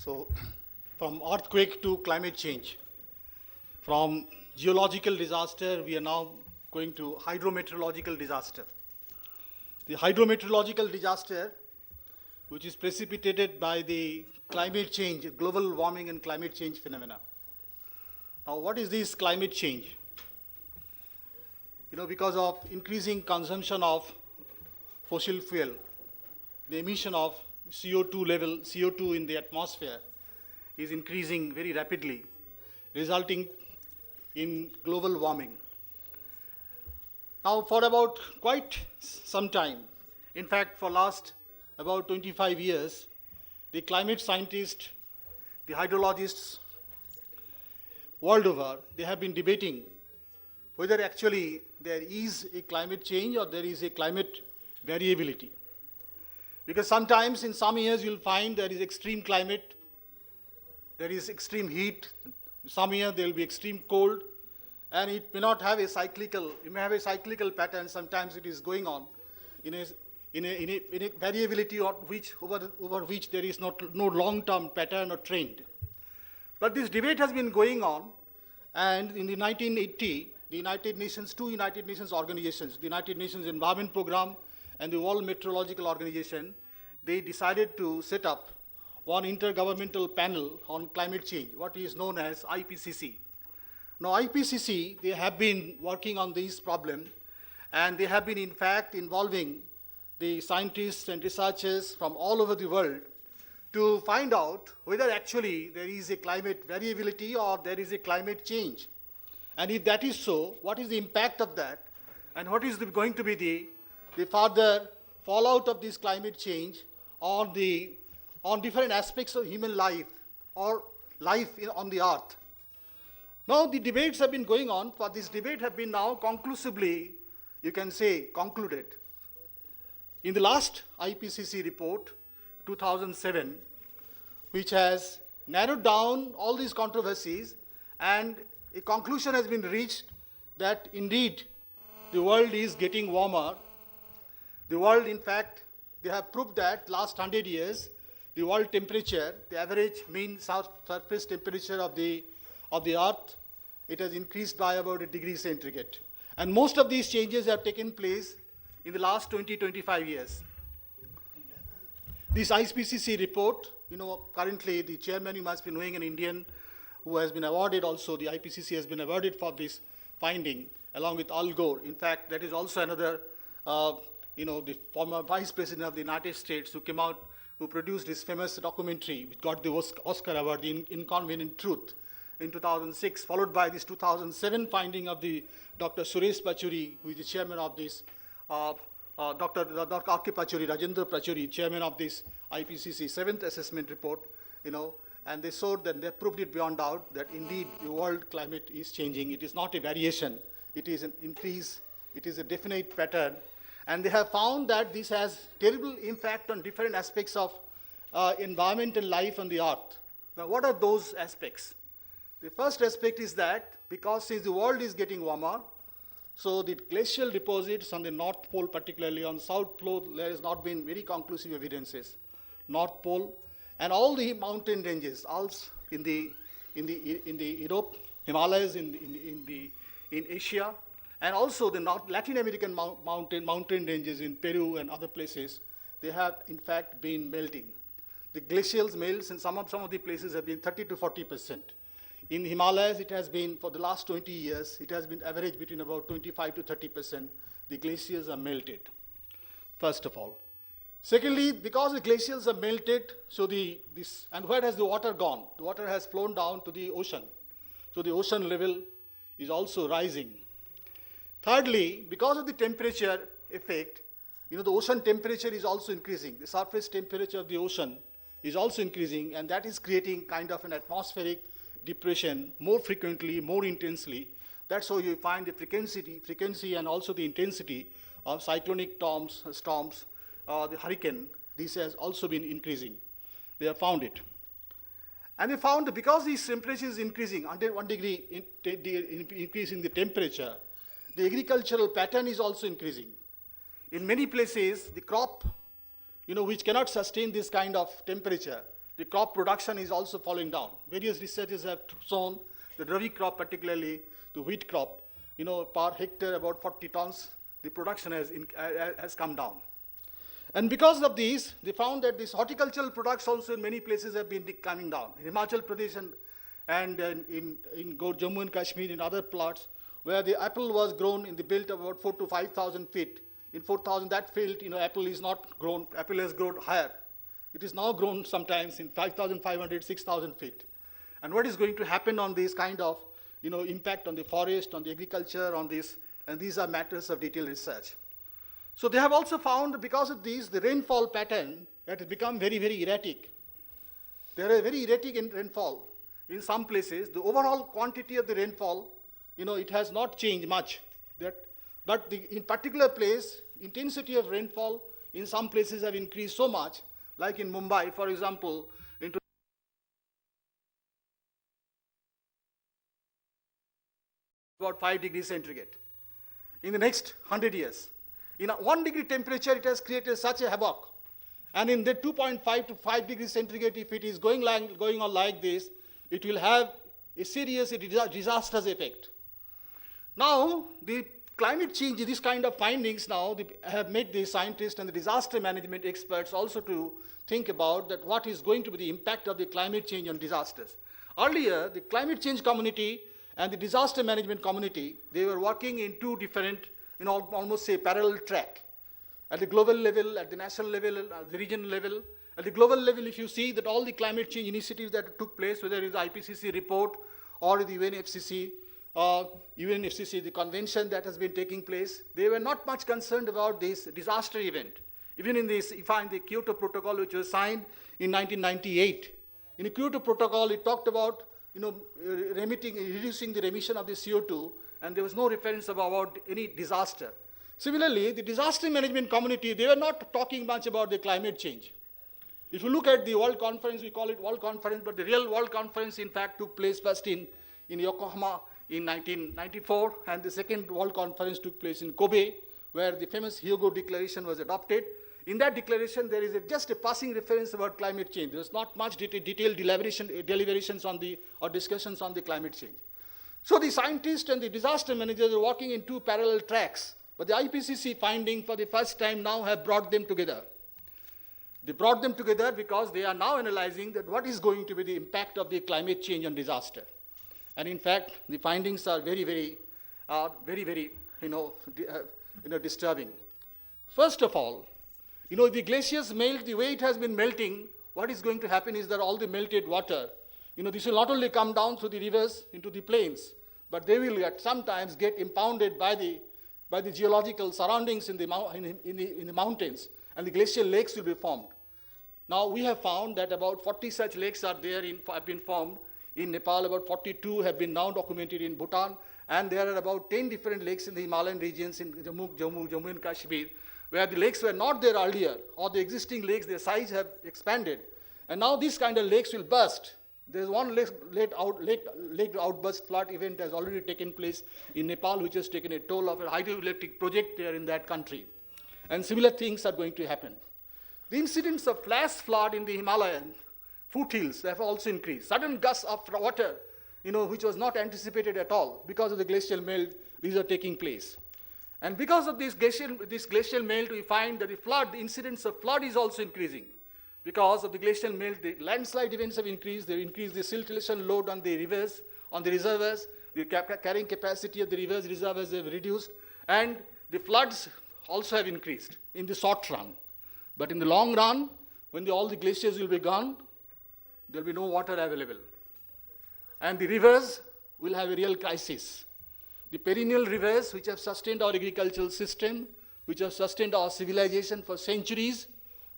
So, from earthquake to climate change, from geological disaster, we are now going to hydrometeorological disaster. The hydrometeorological disaster, which is precipitated by the climate change, global warming and climate change phenomena. Now, what is this climate change? Because of increasing consumption of fossil fuel, the emission of CO2 in the atmosphere is increasing very rapidly, resulting in global warming. Now, for about quite some time, in fact, for last about 25 years, the climate scientists, the hydrologists world over, they have been debating whether actually there is a climate change or there is a climate variability. Because sometimes in some years you'll find there is extreme climate, there is extreme heat, some year there will be extreme cold, and it may not have a cyclical, it may have a cyclical pattern, sometimes it is going on in a variability over which there is no long-term pattern or trend. But this debate has been going on, and in the 1980, the two United Nations organizations, the United Nations Environment Programme and the World Meteorological Organization, they decided to set up one intergovernmental panel on climate change, what is known as IPCC. Now, IPCC, they have been working on this problem, and they have been, in fact, involving the scientists and researchers from all over the world to find out whether actually there is a climate variability or there is a climate change. And if that is so, what is the impact of that? And what is going to be the further fallout of this climate change on different aspects of human life or life on the earth? Now, the debates have been going on, but this debate have been now conclusively, you can say, concluded. In the last IPCC report, 2007, which has narrowed down all these controversies, and a conclusion has been reached that indeed the world is getting warmer. The world, in fact, they have proved that last 100 years, the world temperature, the average mean surface temperature of the earth, it has increased by about 1 degree centigrade. And most of these changes have taken place in the last 20-25 years. This IPCC report, currently the chairman, you must be knowing, an Indian who has been awarded also, the IPCC has been awarded for this finding, along with Al Gore. In fact, that is also another, the former Vice President of the United States who came out, who produced this famous documentary, which got the Oscar award, The Inconvenient Truth, in 2006, followed by this 2007 finding of the Dr. Suresh Pachuri, who is the chairman of this, Dr. R.K. Pachuri, Rajendra Pachuri, chairman of this IPCC 7th assessment report, and they showed that they proved it beyond doubt that indeed the world climate is changing. It is not a variation, it is an increase, it is a definite pattern. And they have found that this has terrible impact on different aspects of environmental life on the earth. Now, what are those aspects? The first aspect is that because since the world is getting warmer, so the glacial deposits on the North Pole, particularly on South Pole, there has not been very conclusive evidences. North Pole and all the mountain ranges, Alps in the Europe, Himalayas in Asia, and also the Latin American mountain ranges in Peru and other places, they have in fact been melting. The glacials melts in some of the places have been 30 to 40%. In the Himalayas, it has been, for the last 20 years, it has been average between about 25 to 30%. The glaciers are melted, first of all. Secondly, because the glaciers are melted, and where has the water gone? The water has flown down to the ocean. So the ocean level is also rising. Thirdly, because of the temperature effect, the ocean temperature is also increasing. The surface temperature of the ocean is also increasing, and that is creating kind of an atmospheric depression more frequently, more intensely. That's how you find the frequency and also the intensity of cyclonic storms, the hurricane. This has also been increasing. They have found it. And they found that because this temperature is increasing, under 1 degree increase in the temperature, the agricultural pattern is also increasing. In many places, the crop, which cannot sustain this kind of temperature, the crop production is also falling down. Various researchers have shown the Rabi crop, particularly the wheat crop, per hectare about 40 tons, the production has come down. And because of these, they found that these horticultural products also in many places have been coming down. In Himachal Pradesh and in Jammu and Kashmir, in other plots, where the apple was grown in the belt of about 4,000 to 5,000 feet. In 4,000, that field, apple is not grown, apple has grown higher. It is now grown sometimes in 5,500, 6,000 feet. And what is going to happen on this kind of, impact on the forest, on the agriculture, on this, and these are matters of detailed research. So they have also found, because of these, the rainfall pattern that has become very, very erratic. There are very erratic in rainfall. In some places, the overall quantity of the rainfall, it has not changed much. But in particular place, intensity of rainfall in some places have increased so much, like in Mumbai, for example, into about 5 degrees centigrade in the next 100 years. In a 1 degree temperature, it has created such a havoc. And in the 2.5 to 5 degrees centigrade, if it is going on like this, it will have a serious disastrous effect. Now, the climate change, this kind of findings now have made the scientists and the disaster management experts also to think about that what is going to be the impact of the climate change on disasters. Earlier, the climate change community and the disaster management community, they were working in two different, almost say parallel track. At the global level, at the national level, at the regional level. At the global level, if you see that all the climate change initiatives that took place, whether it is the IPCC report or the UNFCCC, the convention that has been taking place, they were not much concerned about this disaster event. Even in this, if in the Kyoto Protocol, which was signed in 1998, in the Kyoto Protocol, it talked about reducing the emission of the CO2, and there was no reference about any disaster. Similarly, the disaster management community, they were not talking much about the climate change. If you look at the World Conference, we call it World Conference, but the real World Conference, in fact, took place first in Yokohama in 1994, and the second World Conference took place in Kobe, where the famous Hyogo Declaration was adopted. In that declaration, there is just a passing reference about climate change. There's not much detailed deliberations on or discussions on the climate change. So the scientists and the disaster managers are working in two parallel tracks, but the IPCC finding for the first time now have brought them together. They brought them together because they are now analyzing that what is going to be the impact of the climate change on disaster. And in fact, the findings are very, very disturbing. First of all, the glaciers melt, the way it has been melting, what is going to happen is that all the melted water, this will not only come down through the rivers into the plains, but they will sometimes get impounded by the geological surroundings in the mountains, and the glacial lakes will be formed. Now, we have found that about 40 such lakes have been formed. In Nepal, about 42 have been now documented in Bhutan, and there are about 10 different lakes in the Himalayan regions in Jammu and Kashmir, where the lakes were not there earlier, or the existing lakes, their size have expanded. And now these kind of lakes will burst. There's one lake outburst flood event has already taken place in Nepal, which has taken a toll of a hydroelectric project there in that country. And similar things are going to happen. The incidence of flash flood in the Himalayan foothills have also increased. Sudden gusts of water, which was not anticipated at all because of the glacial melt, these are taking place. And because of this glacial melt, we find that the incidence of flood is also increasing. Because of the glacial melt, the landslide events have increased. They've increased the siltation load on the rivers, on the reservoirs. The carrying capacity of the rivers, reservoirs have reduced. And the floods also have increased in the short run. But in the long run, when all the glaciers will be gone, there will be no water available. And the rivers will have a real crisis. The perennial rivers, which have sustained our agricultural system, which have sustained our civilization for centuries,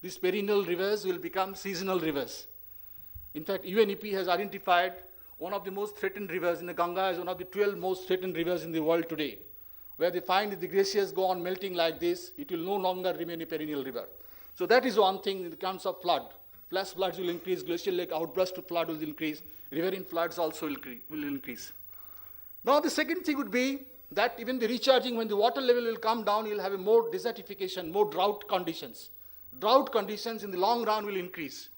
these perennial rivers will become seasonal rivers. In fact, UNEP has identified one of the most threatened rivers in the Ganga as one of the 12 most threatened rivers in the world today, where they find if the glaciers go on melting like this, it will no longer remain a perennial river. So that is one thing in terms of flood. Flash floods will increase, glacial lake outburst to flood will increase, riverine floods also will increase. Now the second thing would be that even the recharging, when the water level will come down, you'll have a more desertification, more drought conditions. Drought conditions in the long run will increase.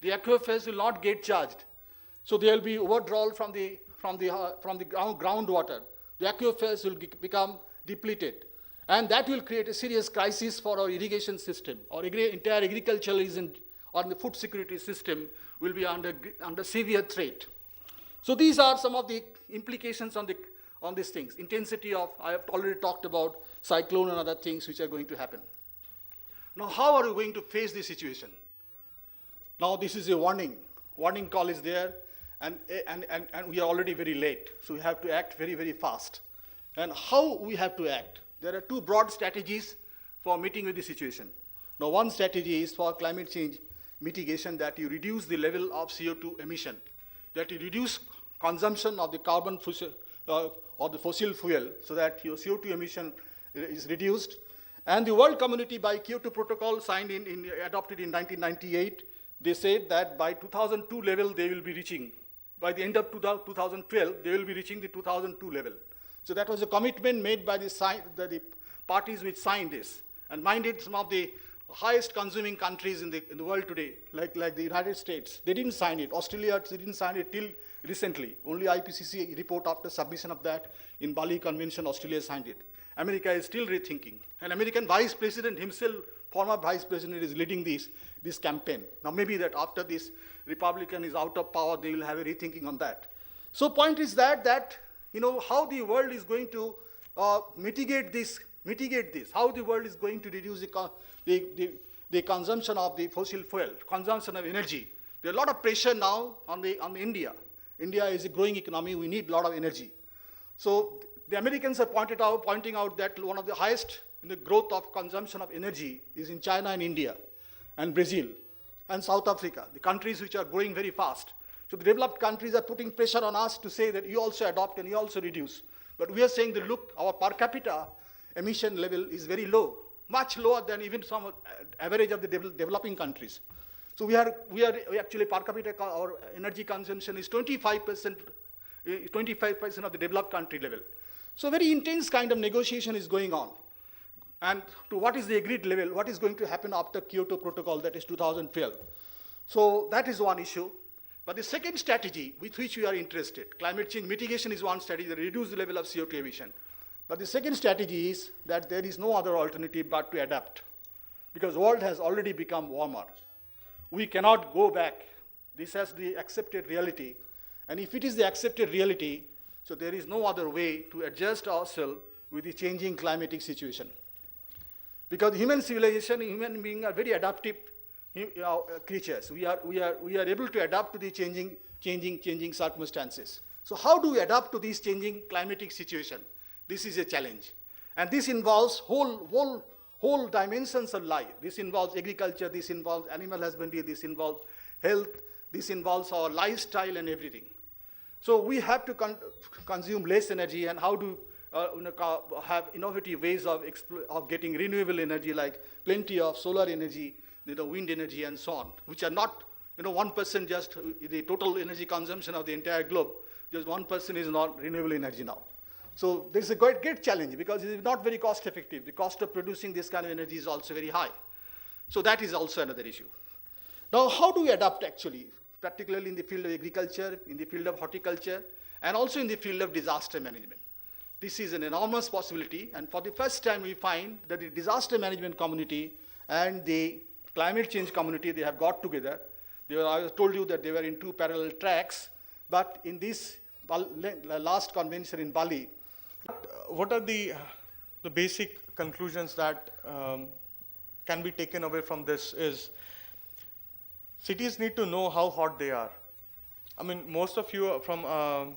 the aquifers will not get charged. So there will be overdrawal from the groundwater. The aquifers will become depleted. And that will create a serious crisis for our irrigation system. Our entire agricultural or the food security system will be under severe threat. So these are some of the implications on these things. Intensity of, I have already talked about cyclone and other things which are going to happen. Now, how are we going to face this situation? Now, this is a warning. Warning call is there, and we are already very late. So we have to act very, very fast. And how we have to act? There are two broad strategies for meeting with the situation. Now, one strategy is for climate change mitigation, that you reduce the level of CO2 emission, that you reduce consumption of the carbon or the fossil fuel, so that your CO2 emission is reduced. And the world community, by Kyoto Protocol adopted in 1998, they said that by 2002 level they will be reaching, by the end of 2012, they will be reaching the 2002 level. So that was a commitment made by the parties which signed this. And minded, some of the highest consuming countries in the world today, like the United States, they didn't sign it. Australia, they didn't sign it till recently. Only IPCC report after submission of that in Bali Convention, Australia signed it. America is still rethinking. And American Vice President himself, former Vice President, is leading this campaign. Now maybe that after this Republican is out of power, they will have a rethinking on that. So point is that how the world is going to mitigate this, how the world is going to reduce the consumption of the fossil fuel, consumption of energy. There's a lot of pressure now on India. India is a growing economy, we need a lot of energy. So the Americans are pointing out that one of the highest in the growth of consumption of energy is in China and India and Brazil and South Africa, the countries which are growing very fast. So the developed countries are putting pressure on us to say that you also adopt and you also reduce. But we are saying that, look, our per capita emission level is very low, much lower than even some average of the developing countries. So we are actually per capita, our energy consumption is 25% of the developed country level. So very intense kind of negotiation is going on. And to what is the agreed level, what is going to happen after Kyoto Protocol, that is 2012. So that is one issue. But the second strategy with which we are interested, climate change mitigation is one strategy that reduces the level of CO2 emission. But the second strategy is that there is no other alternative but to adapt, because the world has already become warmer. We cannot go back. This is the accepted reality. And if it is the accepted reality, so there is no other way to adjust ourselves with the changing climatic situation. Because human civilization, human beings are very adaptive creatures. We are able to adapt to the changing circumstances. So how do we adapt to this changing climatic situation? This is a challenge. And this involves whole dimensions of life. This involves agriculture, this involves animal husbandry, this involves health, this involves our lifestyle and everything. So we have to consume less energy, and how to have innovative ways of getting renewable energy, like plenty of solar energy, wind energy and so on, which are not 1% just the total energy consumption of the entire globe. Just 1% is not renewable energy now. So this is a great challenge, because it is not very cost effective. The cost of producing this kind of energy is also very high. So that is also another issue. Now, how do we adapt actually, particularly in the field of agriculture, in the field of horticulture, and also in the field of disaster management? This is an enormous possibility, and for the first time we find that the disaster management community and the climate change community, they have got together. I told you that they were in two parallel tracks, but in this last convention in Bali. What are the basic conclusions that can be taken away from this is, cities need to know how hot they are. I mean, most of you are from, are,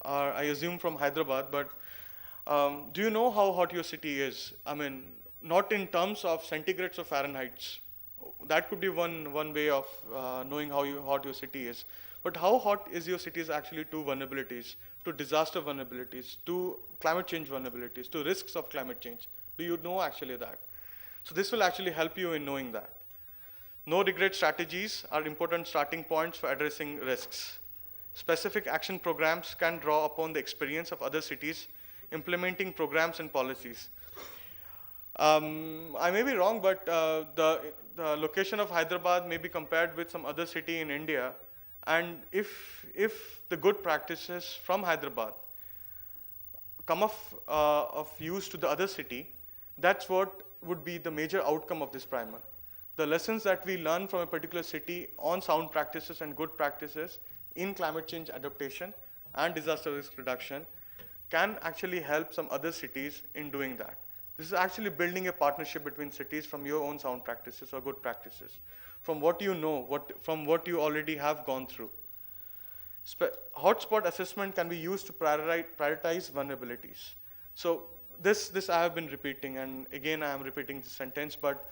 I assume, from Hyderabad, but do you know how hot your city is? I mean, not in terms of centigrades or Fahrenheits. That could be one way of knowing how hot your city is. But how hot is your city is actually to vulnerabilities, to disaster vulnerabilities, to climate change vulnerabilities, to risks of climate change. Do you know actually that? So this will actually help you in knowing that. No regret strategies are important starting points for addressing risks. Specific action programs can draw upon the experience of other cities implementing programs and policies. I may be wrong, but the location of Hyderabad may be compared with some other city in India, and if the good practices from Hyderabad come of use to the other city, that's what would be the major outcome of this primer. The lessons that we learn from a particular city on sound practices and good practices in climate change adaptation and disaster risk reduction can actually help some other cities in doing that. This is actually building a partnership between cities from your own sound practices or good practices, from what you know, from what you already have gone through. Hotspot assessment can be used to prioritize vulnerabilities. So this I have been repeating, and again I am repeating the sentence, but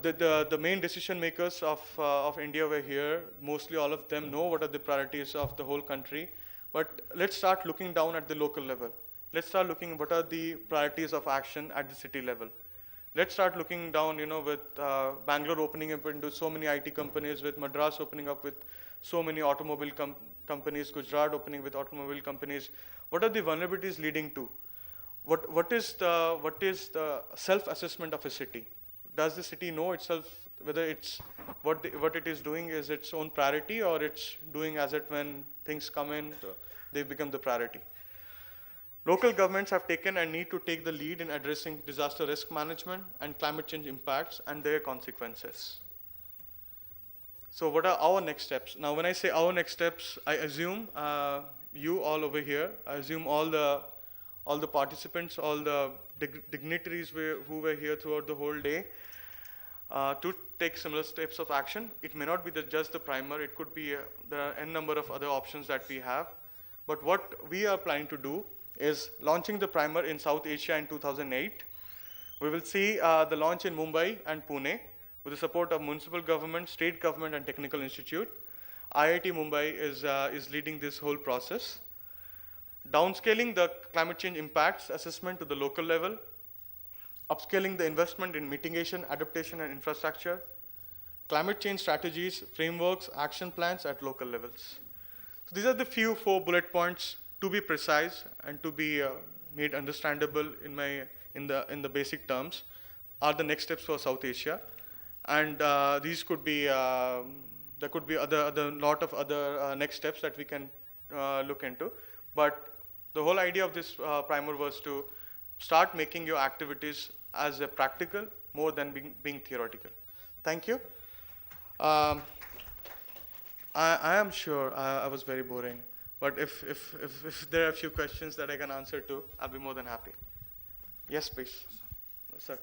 the main decision makers of India were here. Mostly all of them know what are the priorities of the whole country. But let's start looking down at the local level. Let's start looking what are the priorities of action at the city level. Let's start looking down, with Bangalore opening up into so many IT companies, with Madras opening up with so many automobile companies, Gujarat opening with automobile companies. What are the vulnerabilities leading to? What is the self-assessment of a city? Does the city know itself whether it's what it is doing is its own priority, or it's doing as it when things come in, they become the priority? Local governments have taken and need to take the lead in addressing disaster risk management and climate change impacts and their consequences. So what are our next steps? Now, when I say our next steps, I assume you all over here, I assume all the participants, all the dignitaries who were here throughout the whole day to take similar steps of action. It may not be just the primer, it could be the n number of other options that we have. But what we are planning to do is launching the primer in South Asia in 2008. We will see the launch in Mumbai and Pune with the support of municipal government, state government, and technical institute. IIT Mumbai is leading this whole process. Downscaling the climate change impacts assessment to the local level, upscaling the investment in mitigation, adaptation, and infrastructure, climate change strategies, frameworks, action plans at local levels. So these are the four bullet points, to be precise and to be made understandable in the basic terms, are the next steps for South Asia. And these could be there could be other lot of other next steps that we can look into. But the whole idea of this primer was to start making your activities as a practical more than being theoretical. Thank you. I am sure I was very boring, but if there are a few questions that I can answer to, I'll be more than happy. Yes, please, sir.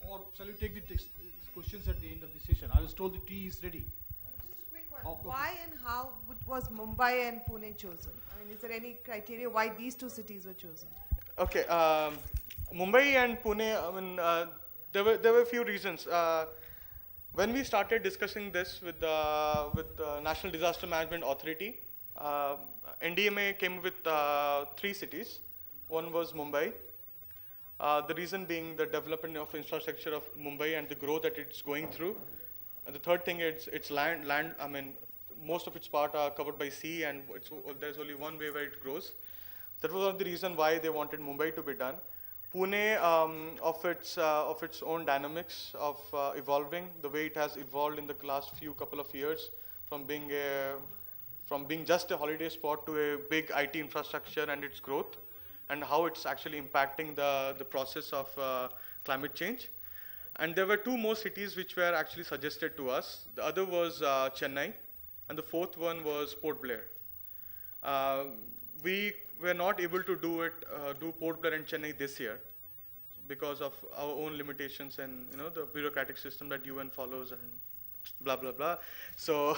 Or shall you take the questions at the end of the session? I was told the tea is ready. Just a quick one. Oh, okay. Why and how was Mumbai and Pune chosen? I mean, is there any criteria why these two cities were chosen? Okay, Mumbai and Pune. I mean, there were a few reasons. When we started discussing this with the National Disaster Management Authority, NDMA came with 3 cities. One was Mumbai. The reason being the development of infrastructure of Mumbai and the growth that it's going through. And the third thing is it's land. I mean, most of its part are covered by sea, and there's only one way where it grows. That was one of the reasons why they wanted Mumbai to be done. Pune, of its own dynamics of evolving, the way it has evolved in the last couple of years, from being just a holiday spot to a big IT infrastructure and its growth, and how it's actually impacting the process of climate change. And there were 2 more cities which were actually suggested to us. The other was Chennai, and the fourth one was Port Blair. We were not able to do Port Blair and Chennai this year because of our own limitations and the bureaucratic system that UN follows and blah blah blah. So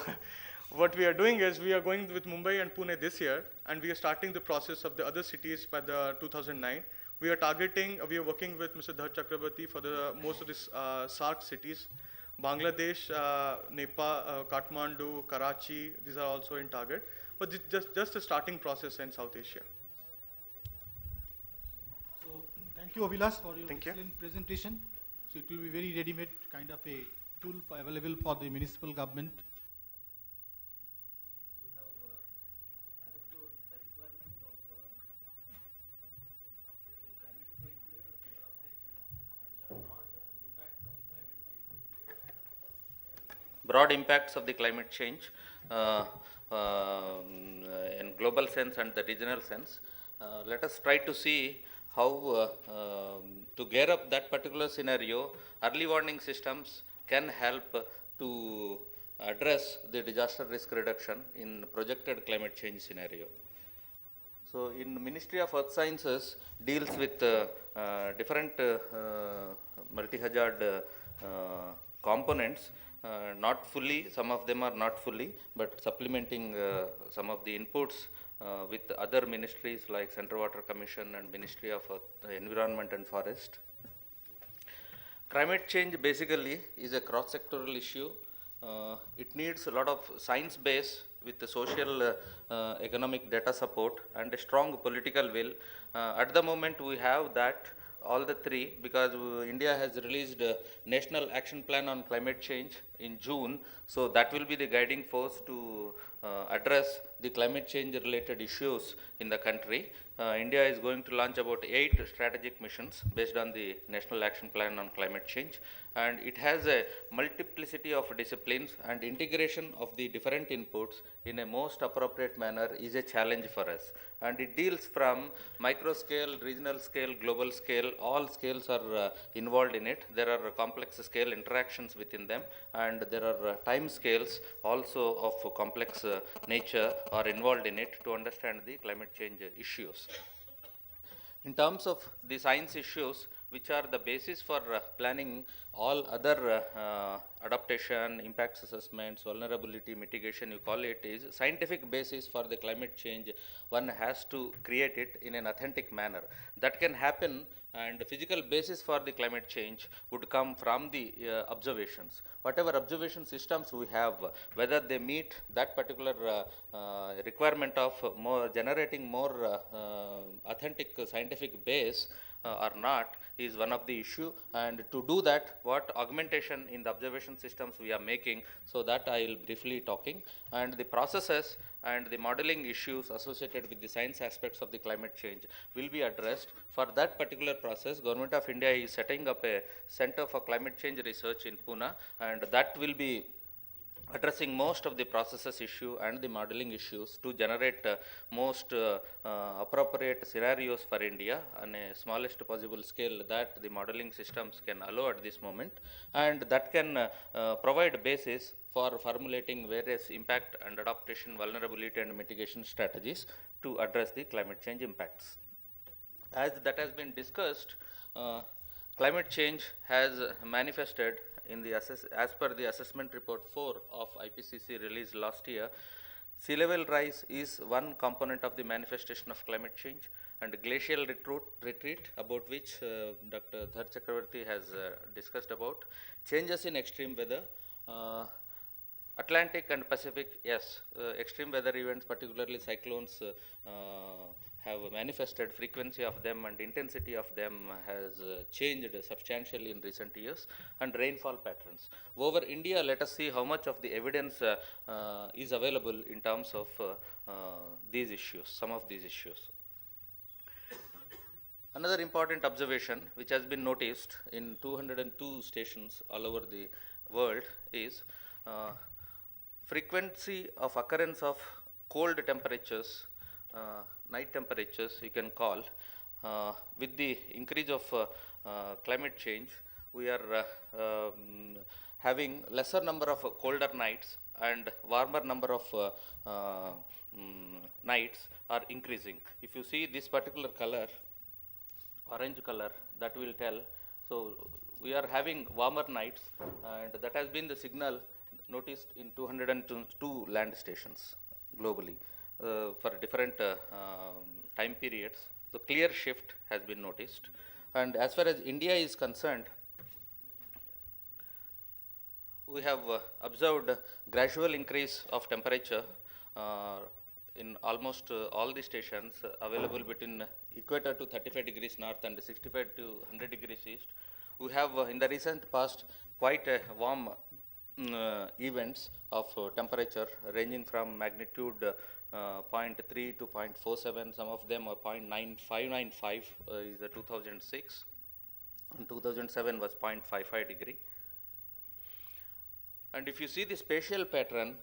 what we are doing is we are going with Mumbai and Pune this year, and we are starting the process of the other cities by the 2009. We are working with Mr. Dhar Chakrabarti for most of these SAARC cities, Bangladesh, Nepal, Kathmandu, Karachi. These are also in target, but just a starting process in South Asia. So thank you, Avilas, for your Thank you. excellent presentation. So it will be very ready-made kind of a tool available for the municipal government. broad impacts of the climate change in global sense and the regional sense. Let us try to see how to gear up that particular scenario. Early warning systems can help to address the disaster risk reduction in projected climate change scenario. So, in Ministry of Earth Sciences deals with different multi-hazard components, not fully, some of them are not fully, but supplementing some of the inputs with other ministries like Central Water Commission and Ministry of Environment and Forest. Climate change basically is a cross-sectoral issue. It needs a lot of science base with the social economic data support and a strong political will. At the moment we have that, all the three, because India has released a National Action Plan on Climate Change in June. So that will be the guiding force to address the climate change related issues in the country. India is going to launch about 8 strategic missions based on the National Action Plan on Climate Change, and it has a multiplicity of disciplines, and integration of the different inputs in a most appropriate manner is a challenge for us. And it deals from micro scale, regional scale, global scale, all scales are involved in it. There are complex scale interactions within them, and there are time scales also of complex nature are involved in it to understand the climate change issues. In terms of the science issues, which are the basis for planning all other adaptation, impacts assessments, vulnerability mitigation, you call it, is scientific basis for the climate change. One has to create it in an authentic manner. That can happen, and the physical basis for the climate change would come from the observations. Whatever observation systems we have, whether they meet that particular requirement of generating more authentic scientific base or not, is one of the issue. And to do that, what augmentation in the observation systems we are making, so that I will briefly talking, and the processes and the modeling issues associated with the science aspects of the climate change will be addressed. For that particular process, Government of India is setting up a Center for Climate Change Research in Pune, and that will be addressing most of the processes issue and the modeling issues to generate most appropriate scenarios for India on a smallest possible scale that the modeling systems can allow at this moment, and that can provide basis for formulating various impact and adaptation, vulnerability and mitigation strategies to address the climate change impacts. As that has been discussed, climate change has manifested in the as per the assessment report 4 of IPCC released last year. Sea level rise is one component of the manifestation of climate change, and glacial retreat, about which Dr. Dhar Chakravarti has discussed about. Changes in extreme weather, Atlantic and Pacific, yes, extreme weather events, particularly cyclones, have manifested. Frequency of them and intensity of them has changed substantially in recent years, and rainfall patterns. Over India, let us see how much of the evidence is available in terms of these issues, some of these issues. Another important observation which has been noticed in 202 stations all over the world is frequency of occurrence of cold temperatures, night temperatures you can call. With the increase of climate change, we are having lesser number of colder nights and warmer number of nights are increasing. If you see this particular color, orange color, that will tell. So we are having warmer nights, and that has been the signal noticed in 202 land stations globally for different time periods. So clear shift has been noticed. And as far as India is concerned, we have observed gradual increase of temperature in almost all the stations available between equator to 35 degrees north and 65 to 100 degrees east. We have in the recent past quite a warm events of temperature ranging from magnitude 0.3 to 0.47, some of them are 0.9595 is the 2006, and 2007 was 0.55 degree. And if you see the spatial pattern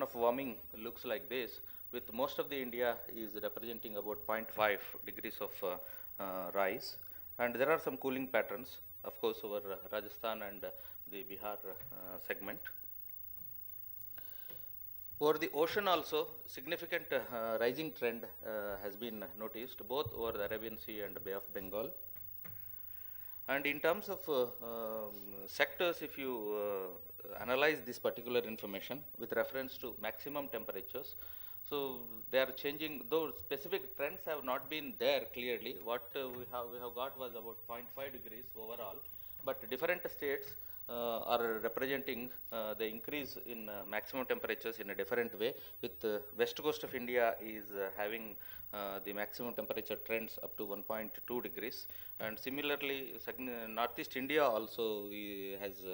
of warming looks like this, with most of the India is representing about 0.5 degrees of rise. And there are some cooling patterns, of course, over Rajasthan and the Bihar segment. Over the ocean also, significant rising trend has been noticed, both over the Arabian Sea and Bay of Bengal. And in terms of sectors, if you analyze this particular information with reference to maximum temperatures, so they are changing, though specific trends have not been there clearly. What we have got was about 0.5 degrees overall, but different states are representing the increase in maximum temperatures in a different way. With west coast of India is having the maximum temperature trends up to 1.2 degrees, and similarly northeast India also has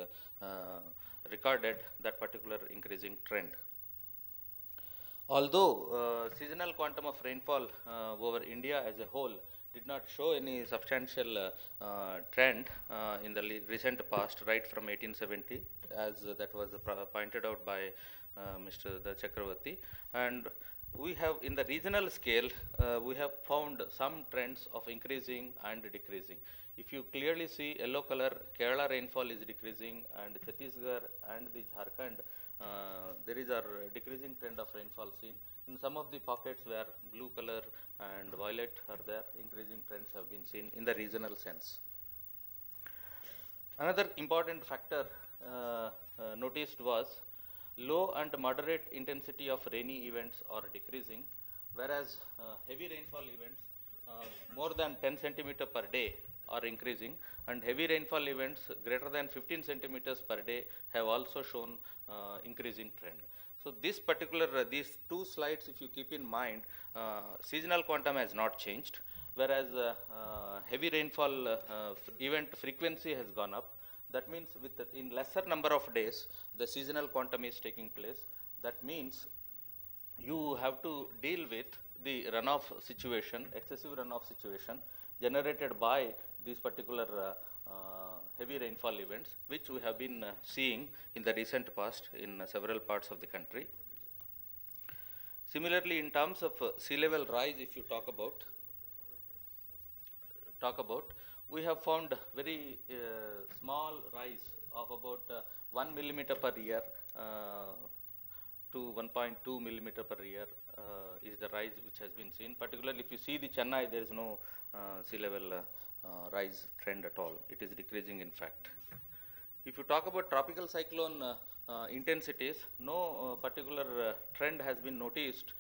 recorded that particular increasing trend. Although seasonal quantum of rainfall over India as a whole did not show any substantial trend in the recent past, right from 1870, as that was pointed out by Mr. Chakravarti. And we have, in the regional scale, we have found some trends of increasing and decreasing. If you clearly see yellow color, Kerala rainfall is decreasing, and Chhattisgarh and the Jharkhand, there is a decreasing trend of rainfall seen. In some of the pockets where blue color and violet are there, increasing trends have been seen in the regional sense. Another important factor noticed was low and moderate intensity of rainy events are decreasing, whereas heavy rainfall events more than 10 centimeter per day are increasing, and heavy rainfall events greater than 15 centimeters per day have also shown increasing trend. So this particular, these two slides, if you keep in mind, seasonal quantum has not changed, whereas heavy rainfall event frequency has gone up. That means in lesser number of days, the seasonal quantum is taking place. That means you have to deal with the runoff situation, excessive runoff situation generated by these particular heavy rainfall events, which we have been seeing in the recent past in several parts of the country. Similarly, in terms of sea level rise, if you talk about, we have found very small rise of about 1 millimeter per year to 1.2 millimeter per year is the rise which has been seen. Particularly if you see the Chennai, there is no sea level rise trend at all. It is decreasing in fact. If you talk about tropical cyclone intensities, no particular trend has been noticed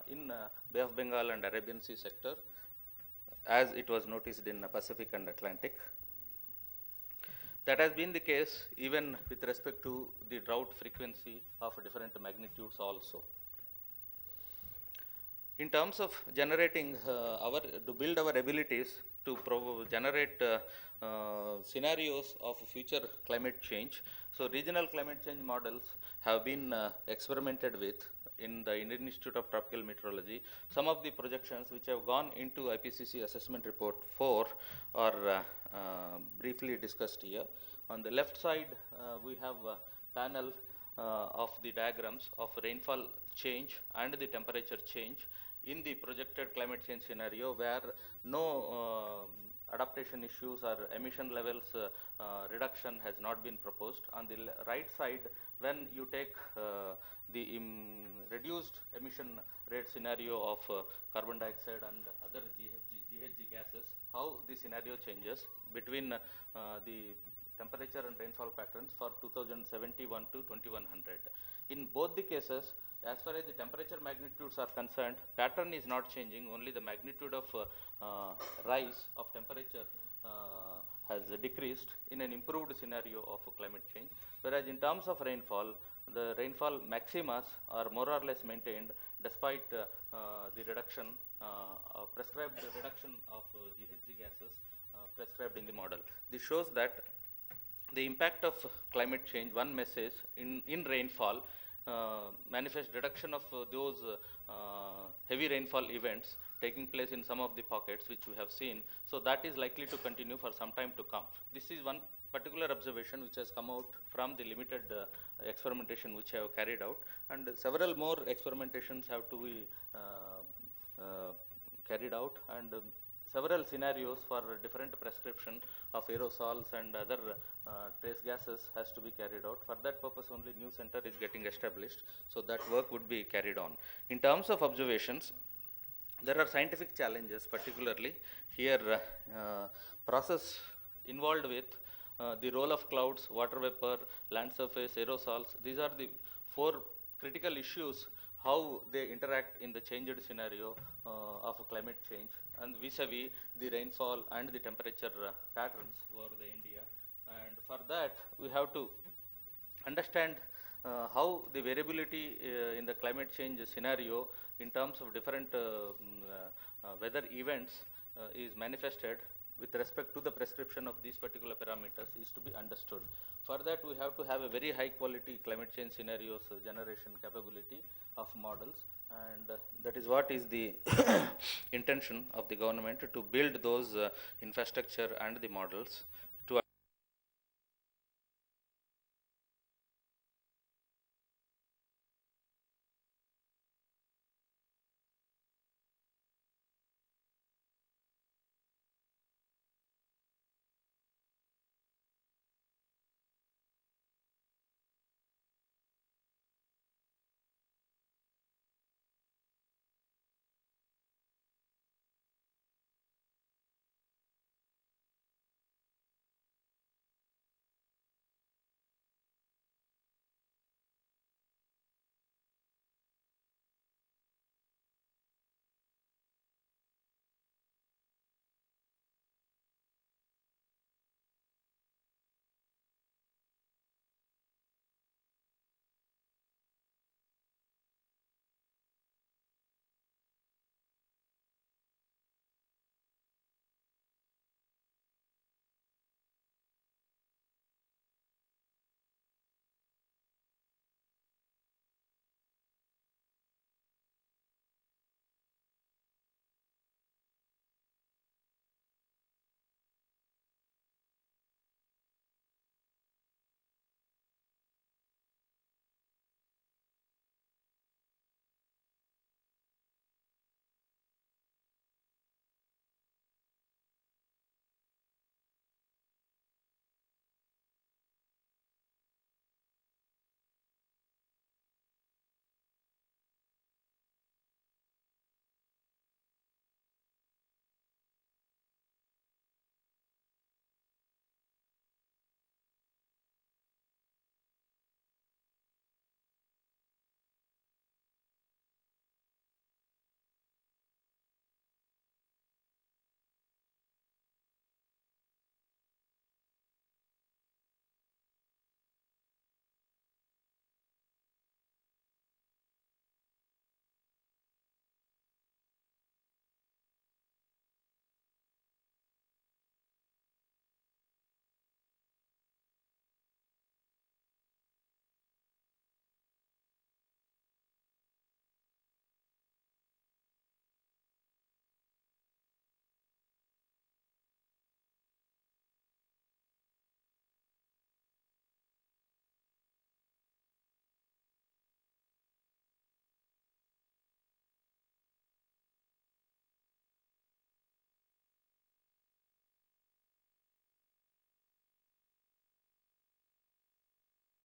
in Bay of Bengal and Arabian Sea sector, as it was noticed in Pacific and Atlantic. That has been the case even with respect to the drought frequency of different magnitudes also. In terms of generating to build our abilities to generate scenarios of future climate change, so regional climate change models have been experimented with in the Indian Institute of Tropical Meteorology. Some of the projections which have gone into IPCC Assessment Report 4 are briefly discussed here. On the left side, we have a panel of the diagrams of rainfall change and the temperature change in the projected climate change scenario, where no adaptation issues or emission levels reduction has not been proposed. On the right side, when you take the reduced emission rate scenario of carbon dioxide and other GHG gases, how the scenario changes between the temperature and rainfall patterns for 2071 to 2100. In both the cases, as far as the temperature magnitudes are concerned, pattern is not changing, only the magnitude of rise of temperature has decreased in an improved scenario of climate change. Whereas in terms of rainfall, the rainfall maximas are more or less maintained despite the reduction, prescribed reduction of GHG gases prescribed in the model. This shows that the impact of climate change, one message in rainfall, manifest reduction of those heavy rainfall events taking place in some of the pockets which we have seen. So that is likely to continue for some time to come. This is one particular observation which has come out from the limited experimentation which I have carried out, and several more experimentations have to be carried out, and several scenarios for different prescription of aerosols and other trace gases has to be carried out. For that purpose only new center is getting established, so that work would be carried on. In terms of observations, there are scientific challenges, particularly here process involved with the role of clouds, water vapor, land surface, aerosols. These are the 4 critical issues, how they interact in the changed scenario of climate change, and vis-a-vis the rainfall and the temperature patterns over the India. And for that we have to understand how the variability in the climate change scenario in terms of different weather events is manifested with respect to the prescription of these particular parameters is to be understood. For that we have to have a very high quality climate change scenarios generation capability of models, and that is what is the intention of the government to build those infrastructure and the models.